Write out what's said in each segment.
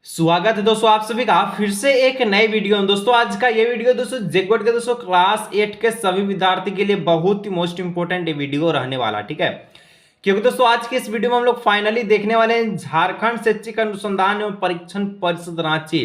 स्वागत है दोस्तों आप सभी का फिर से एक नए वीडियो में। दोस्तों आज का ये वीडियो दोस्तों जेकवर्ड के दोस्तों क्लास 8 के सभी विद्यार्थी के लिए बहुत ही मोस्ट इंपोर्टेंट वीडियो रहने वाला, ठीक है। क्योंकि दोस्तों आज की इस वीडियो में हम लोग फाइनली देखने वाले हैं झारखंड शैक्षिक अनुसंधान एवं परीक्षण परिषद रांची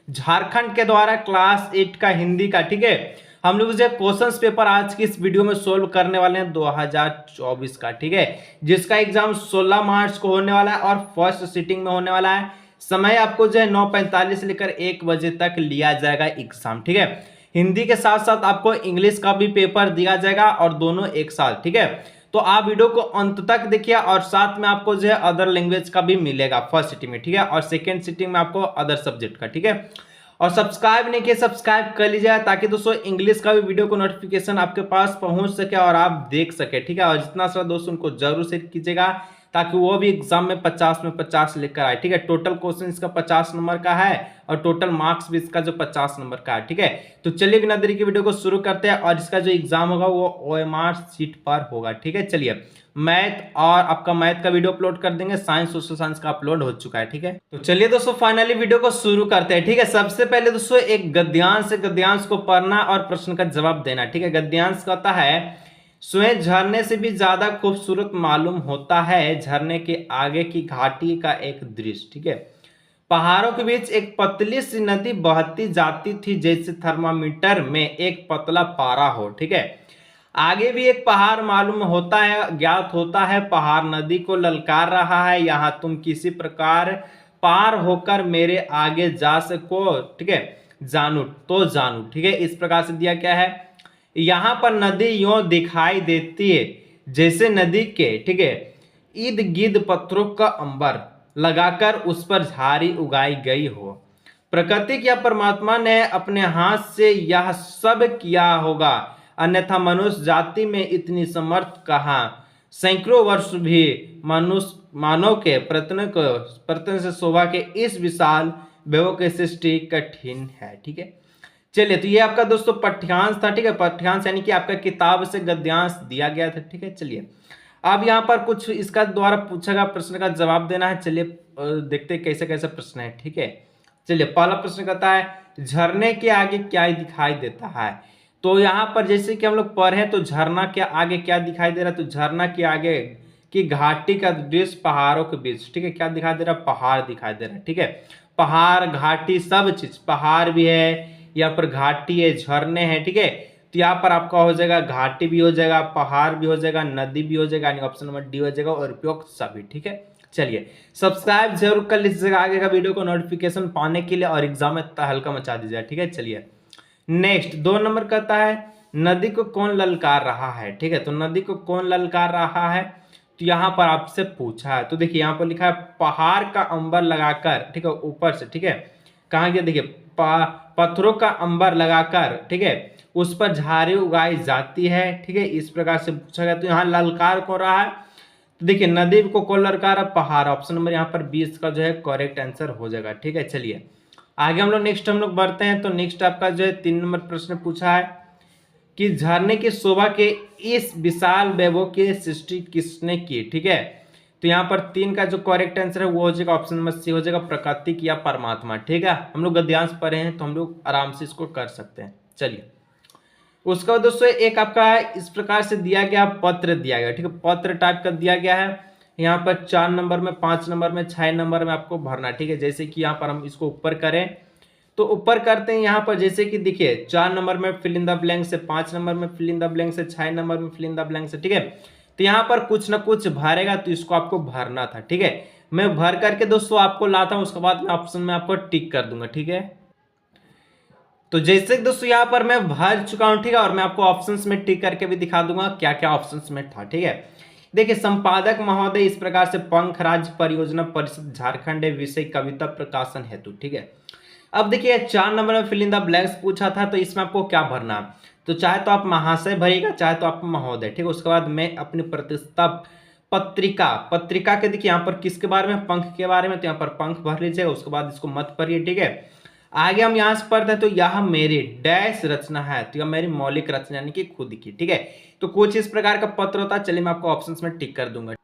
झारखंड के द्वारा क्लास 8 का हिंदी का, ठीक है, हम लोग जो क्वेश्चन पेपर आज की इस वीडियो में सोल्व करने वाले हैं 2024 का, ठीक है, जिसका एग्जाम 16 मार्च को होने वाला है और फर्स्ट सिटिंग में होने वाला है। समय आपको जो है 9:45 से लेकर 1 बजे तक लिया जाएगा एग्जाम, ठीक है। हिंदी के साथ साथ आपको इंग्लिश का भी पेपर दिया जाएगा और दोनों एक साथ, ठीक है। तो आप वीडियो को अंत तक देखिए और साथ में आपको जो है अदर लैंग्वेज का भी मिलेगा फर्स्ट सिटिंग में, ठीक है, और सेकेंड सिटिंग में आपको अदर सब्जेक्ट का, ठीक है। और सब्सक्राइब नहीं किए सब्सक्राइब कर लीजिए ताकि दोस्तों इंग्लिश का भी वीडियो को नोटिफिकेशन आपके पास पहुंच सके और आप देख सके, ठीक है। और जितना सारा दोस्तों उनको जरूर शेयर कीजिएगा ताकि वो भी एग्जाम में 50 में 50 लेकर आए, ठीक है। टोटल क्वेश्चन इसका 50 नंबर का है और टोटल मार्क्स भी इसका जो 50 नंबर का है, ठीक है। तो चलिए बिना देरी के वीडियो को शुरू करते हैं और इसका जो एग्जाम होगा वो OMR सीट पर होगा, ठीक है। चलिए मैथ और आपका मैथ का वीडियो अपलोड कर देंगे, साइंस सोशल साइंस का अपलोड हो चुका है, ठीक है। तो चलिए दोस्तों फाइनली वीडियो को शुरू करते हैं, ठीक है। सबसे पहले दोस्तों एक गद्यांश को पढ़ना और प्रश्न का जवाब देना, ठीक है। गद्यांश कहता है स्वयं झरने से भी ज्यादा खूबसूरत मालूम होता है झरने के आगे की घाटी का एक दृश्य, ठीक है। पहाड़ों के बीच एक पतली सी नदी बहती जाती थी जैसे थर्मामीटर में एक पतला पारा हो, ठीक है। आगे भी एक पहाड़ मालूम होता है, ज्ञात होता है पहाड़ नदी को ललकार रहा है, यहाँ तुम किसी प्रकार पार होकर मेरे आगे जा सको, ठीक है, जानू तो जानू, ठीक है। इस प्रकार से दिया क्या है, यहाँ पर नदी यूं दिखाई देती है जैसे नदी के, ठीक है, इर्द गिर्द पत्थरों का अंबर लगाकर उस पर झाड़ी उगाई गई हो। प्रकृति या परमात्मा ने अपने हाथ से यह सब किया होगा, अन्यथा मनुष्य जाति में इतनी समर्थ कहाँ। सैकड़ों वर्ष भी मनुष्य मानव के प्रयत्न से शोभा के इस विशाल वैभव की सृष्टि कठिन है, ठीक है। चलिए तो ये आपका दोस्तों पाठ्यांश था, ठीक है। पाठ्यांश यानी कि आपका किताब से गद्यांश दिया गया था, ठीक है। चलिए अब यहाँ पर कुछ इसका द्वारा पूछा गया प्रश्न का जवाब देना है। चलिए देखते कैसे कैसे प्रश्न है, ठीक है। चलिए पहला प्रश्न कहता है झरने के आगे क्या दिखाई देता है। तो यहाँ पर जैसे कि हम लोग पढ़े तो झरना के आगे क्या दिखाई दे रहा है, तो झरना के आगे की घाटी का दृश्य पहाड़ों के बीच, ठीक है, क्या दिखाई दे रहा है, पहाड़ दिखाई दे रहा है, ठीक है। पहाड़ घाटी सब चीज, पहाड़ भी है, यहाँ पर घाटी है, झरने हैं, ठीक है। तो यहाँ पर आपका हो जाएगा घाटी भी हो जाएगा, पहाड़ भी हो जाएगा, नदी भी हो जाएगा, यानी ऑप्शन नंबर डी हो जाएगा और उपयुक्त सभी, ठीक है। चलिए सब्सक्राइब जरूर कर लीजिएगा आगे का वीडियो को नोटिफिकेशन पाने के लिए और एग्जाम में हल्का मचा दीजिएगा, ठीक है। चलिए नेक्स्ट 2 नंबर कहता है नदी को कौन ललकार रहा है, ठीक है। तो नदी को कौन ललकार रहा है, तो यहाँ पर आपसे पूछा है। तो देखिए यहाँ पर लिखा है पहाड़ का अंबर लगाकर, ठीक है, ऊपर से, ठीक है, कहाँ गया, देखिए पत्थरों का अंबर लगाकर, ठीक है, उस पर झाड़ी उगाई जाती है, ठीक है। इस प्रकार से पूछा गया। तो यहाँ ललकार कौन रहा है, तो देखिए नदी को कौन ललकार है, पहाड़। ऑप्शन नंबर यहाँ पर 20 का जो है करेक्ट आंसर हो जाएगा, ठीक है। चलिए आगे हम लोग बढ़ते हैं। तो नेक्स्ट आपका जो है 3 नंबर प्रश्न पूछा है कि झरने की शोभा के इस विशाल वैभव की सृष्टि किसने की, ठीक है। तो यहाँ पर 3 का जो करेक्ट आंसर है वो हो जाएगा ऑप्शन नंबर सी हो जाएगा प्रकृति या परमात्मा, ठीक है। हम लोग गद्यांश पढ़े हैं तो हम लोग आराम से इसको कर सकते हैं। चलिए उसका बाद दोस्तों एक आपका इस प्रकार से दिया गया पत्र दिया गया, ठीक है, पत्र टाइप का दिया गया है। यहाँ पर 4 नंबर में, 5 नंबर में, 6 नंबर में आपको भरना, ठीक है। जैसे कि यहाँ पर हम इसको ऊपर करें तो ऊपर करते हैं यहाँ पर, जैसे कि देखिए 4 नंबर में फिल इन द ब्लैंक से, 5 नंबर में फिल इन द ब्लैंक से, 6 नंबर में फिल इन द ब्लैंक से, ठीक है। तो यहाँ पर कुछ ना कुछ भरेगा तो इसको आपको भरना था, ठीक है। मैं भर करके दोस्तों आपको लाता हूँ, उसके बाद मैं ऑप्शन में आपको टिक कर दूंगा, ठीक है। तो जैसे दोस्तों यहाँ पर मैं भर चुका हूँ, ठीक है, और मैं आपको ऑप्शंस में टिक करके भी दिखा दूंगा क्या क्या ऑप्शंस में था, ठीक है। देखिए संपादक महोदय इस प्रकार से पंख राज्य परियोजना परिषद झारखंड विषय कविता प्रकाशन हेतु, ठीक है। अब देखिए 4 नंबर में फिल इन द ब्लैंक्स पूछा था तो इसमें आपको क्या भरना है, तो चाहे तो आप महाशय भरिएगा, चाहे तो आप महोदय, ठीक है। उसके बाद मैं अपनी प्रतिष्ठा पत्रिका के देखिए यहाँ पर किसके बारे में, पंख के बारे में, तो यहाँ पर पंख भर लीजिएगा, उसके बाद इसको मत भरिए, ठीक है। आगे हम यहाँ से पढ़ते हैं तो यह मेरी डैश रचना है, तो यह मेरी मौलिक रचना यानी कि खुद की, ठीक है। तो कुछ इस प्रकार का पत्र होता है। चलिए मैं आपको ऑप्शंस में टिक कर दूंगा।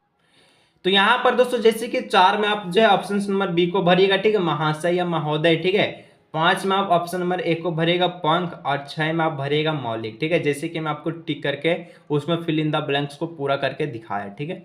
तो यहाँ पर दोस्तों जैसे कि 4 में आप जो है ऑप्शन नंबर बी को भरिएगा, ठीक है, महाशय या महोदय, ठीक है। 5 में आप ऑप्शन नंबर ए को भरिएगा पंख, और 6 में आप भरिएगा मौलिक, ठीक है। जैसे कि मैं आपको टिक करके उसमें फिल इन द ब्लैंक्स को पूरा करके दिखाया, ठीक है।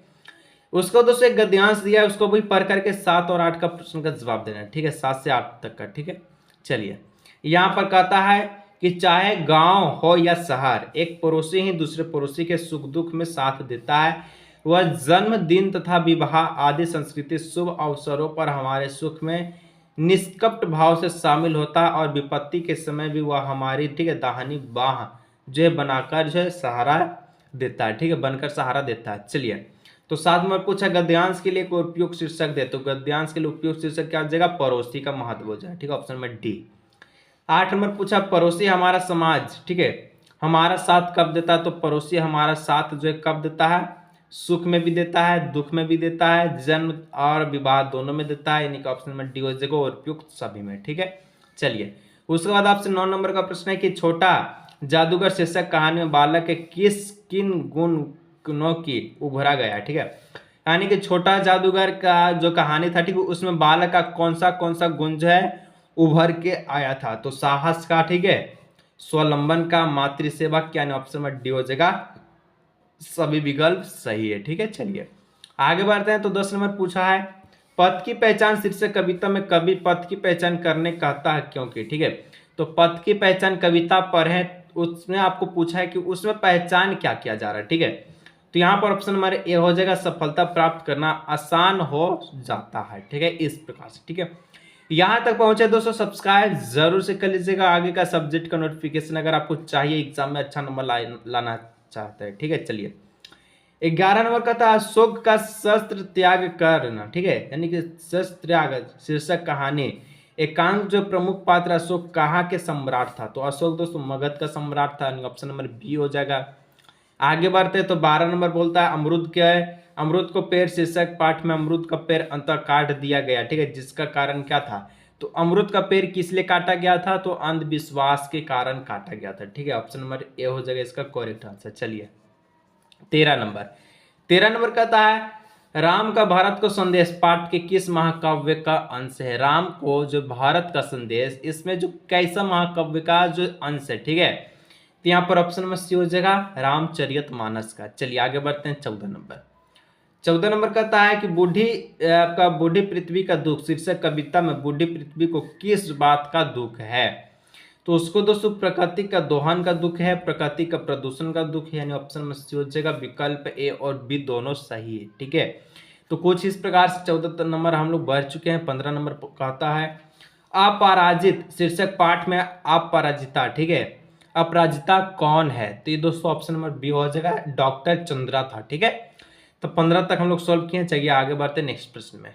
उसको दोस्तों एक गद्यांश दिया है, उसको भी पढ़ करके 7 और 8 का प्रश्न का जवाब देना है, ठीक है, 7 से 8 तक का, ठीक है। चलिए यहाँ पर कहता है कि चाहे गांव हो या शहर, एक पड़ोसी ही दूसरे पड़ोसी के सुख दुख में साथ देता है। वह जन्मदिन तथा विवाह आदि संस्कृति शुभ अवसरों पर हमारे सुख में निष्कपट भाव से शामिल होता है, और विपत्ति के समय भी वह हमारी, ठीक है, दाहिनी बाह जो है बनाकर जो है सहारा देता है, ठीक है, बनकर सहारा देता है। चलिए तो साथ में पूछा गद्यांश के लिए कोई उपयुक्त शीर्षक दे, तो गद्यांश के लिए उपयुक्त शीर्षक क्या हो जाएगा, पड़ोसी का महत्व हो जाए, ठीक है, ऑप्शन नंबर डी। 8 नंबर पूछा पड़ोसी हमारा समाज, ठीक है, हमारा साथ कब देता है, तो पड़ोसी हमारा साथ जो है कब देता है, सुख में भी देता है, दुख में भी देता है, जन्म और विवाह दोनों में देता है, यानी कि ऑप्शन नंबर डी हो जाएगा और उपयुक्त सभी में, ठीक है। चलिए उसके बाद आपसे 9 नंबर का प्रश्न है कि छोटा जादूगर शीर्षक कहानी में बालक के किन गुणों की उभरा गया, ठीक है, यानी कि छोटा जादूगर का जो कहानी था, ठीक है, उसमें बालक का कौन सा गुण जो है उभर के आया था, तो साहस का, ठीक है, स्वावलंबन का, मातृसेवा का, यानी ऑप्शन नंबर डी हो जाएगा सभी विकल्प सही है, ठीक है। चलिए आगे बढ़ते हैं। तो 10 नंबर पूछा है पथ की पहचान शीर्षक कविता में कवि पथ की पहचान करने कहता है क्योंकि, ठीक है, तो पथ की पहचान कविता पर है, उसमें आपको पूछा है कि उसमें पहचान क्या किया जा रहा है, ठीक है। तो यहाँ पर ऑप्शन नंबर ए हो जाएगा सफलता प्राप्त करना आसान हो जाता है, ठीक है, इस प्रकार से, ठीक है। यहाँ तक पहुंचे दोस्तों, सब्सक्राइब जरूर से कर लीजिएगा, आगे का सब्जेक्ट का नोटिफिकेशन अगर आपको चाहिए, एग्जाम में अच्छा नंबर लाना चाहते हैं, ठीक है। चलिए 11 नंबर का था अशोक का शस्त्र त्याग करना, ठीक है, यानी कि शस्त्र त्याग शीर्षक कहानी एकांक जो प्रमुख पात्र अशोक कहाँ के सम्राट था, तो अशोक दोस्तों मगध का सम्राट था, ऑप्शन नंबर बी हो जाएगा। आगे बढ़ते तो 12 नंबर बोलता है अमरूद क्या है, अमरूद को पेड़ शीर्षक पाठ में अमरूद का पेड़ अंतः काट दिया गया, ठीक है, जिसका कारण क्या था, तो अमरूद का पेड़ किस लिए काटा गया था, तो अंधविश्वास के कारण काटा गया था, ठीक है, ऑप्शन नंबर ए हो जाएगा इसका करेक्ट आंसर। चलिए 13 नंबर कहता है राम का भारत को संदेश पाठ के किस महाकाव्य का अंश है, राम को जो भारत का संदेश, इसमें जो कैसा महाकाव्य का जो अंश है, ठीक है, तो यहाँ पर ऑप्शन में सी हो जाएगा रामचरितमानस का। चलिए आगे बढ़ते हैं 14 नंबर कहता है कि बूढ़ी पृथ्वी का दुख शीर्षक कविता में बूढ़ी पृथ्वी को किस बात का दुख है, तो उसको दोस्तों प्रकृति का दोहन का दुख है, प्रकृति का प्रदूषण का दुख है, यानी ऑप्शन में सी हो जाएगा विकल्प ए और बी दोनों सही है, ठीक है। तो कुछ इस प्रकार से 14 नंबर हम लोग बढ़ चुके हैं। 15 नंबर कहता है अपराजित शीर्षक पाठ में अपराजिता, ठीक है, अपराजिता कौन है, तो ये दोस्तों ऑप्शन नंबर बी हो जाएगा डॉक्टर चंद्रा था, ठीक है। तो 15 तक हम लोग सोल्व किए। चलिए आगे बढ़ते हैं नेक्स्ट प्रश्न में।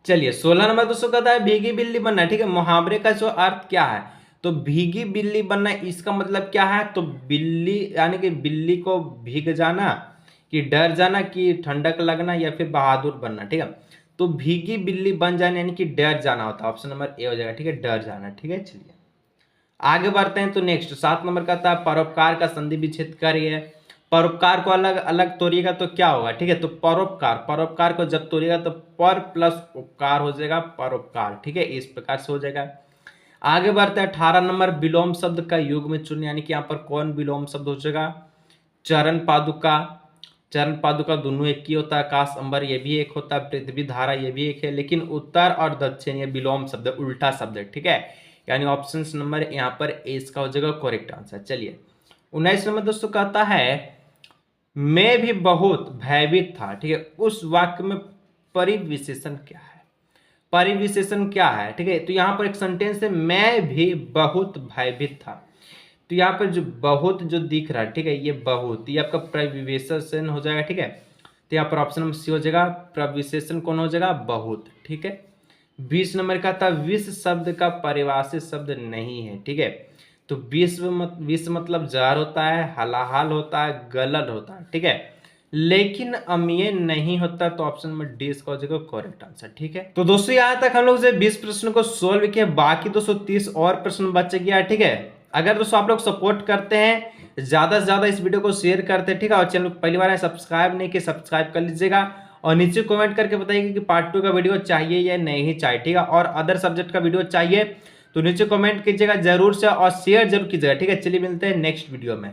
चलिए 16 नंबर दोस्तों कहता है भीगी बिल्ली बनना, ठीक है, मुहावरे का जो अर्थ क्या है, तो भीगी बिल्ली बनना इसका मतलब क्या है, तो बिल्ली यानी कि बिल्ली को भीग जाना, कि डर जाना, कि ठंडक लगना, या फिर बहादुर बनना, ठीक है। तो भीगी बिल्ली बन जाना यानी कि डर जाना होता है, ऑप्शन नंबर ए हो जाएगा, ठीक है, डर जाना, ठीक है। चलिए आगे बढ़ते हैं। तो नेक्स्ट 7 नंबर कहता है परोपकार का संधि विच्छेद करिए, परोपकार को अलग अलग तोड़िएगा तो क्या होगा, ठीक है, तो परोपकार को जब तोड़िएगा तो पर प्लस उपकार हो जाएगा परोपकार, ठीक है, इस प्रकार से हो जाएगा। आगे बढ़ते हैं 18 नंबर विलोम शब्द का युग में चुन, यानी कि यहाँ पर कौन विलोम शब्द हो जाएगा, चरण पादुका दोनों एक ही होता है, आकाश अंबर ये भी एक होता है, पृथ्वी धारा ये भी एक है, लेकिन उत्तर और दक्षिण ये विलोम शब्द उल्टा शब्द है, ठीक है, यानी ऑप्शन नंबर यहाँ पर ए इसका हो जाएगा करेक्ट आंसर। चलिए 19 नंबर दोस्तों कहता है मैं भी बहुत भयभीत था, ठीक है, उस वाक्य में परिविशेषण क्या है, ठीक है, तो यहाँ पर एक सेंटेंस है मैं भी बहुत भयभीत था, तो यहाँ पर जो बहुत जो दिख रहा है, ठीक है, ये बहुत ये आपका प्रविशेषण हो जाएगा, ठीक है, तो यहाँ पर ऑप्शन नंबर सी हो जाएगा प्रविशेषण कौन हो जाएगा बहुत, ठीक है। 20 नंबर का था विश्व शब्द का परिभाषित शब्द नहीं है, ठीक है, तो विश्व मतलब जहर होता है, हलाहल होता है, गलल होता है, ठीक है, लेकिन अमीय नहीं होता, तो ऑप्शन नंबर डी इसका हो जाएगा करेक्ट आंसर, ठीक है। तो दोस्तों यहाँ तक हम लोग से 20 प्रश्नों को सोल्व किया, बाकी 230 और प्रश्न बच गया, ठीक है। अगर दोस्तों आप लोग सपोर्ट करते हैं, ज्यादा से ज्यादा इस वीडियो को शेयर करते हैं, ठीक है, और चैनल पहली बार सब्सक्राइब नहीं किया सब्सक्राइब कर लीजिएगा, और नीचे कमेंट करके बताइए कि पार्ट 2 का वीडियो चाहिए या नहीं चाहिए, ठीक है। और अदर सब्जेक्ट का वीडियो चाहिए तो नीचे कमेंट कीजिएगा जरूर से और शेयर जरूर कीजिएगा, ठीक है। चलिए मिलते हैं नेक्स्ट वीडियो में।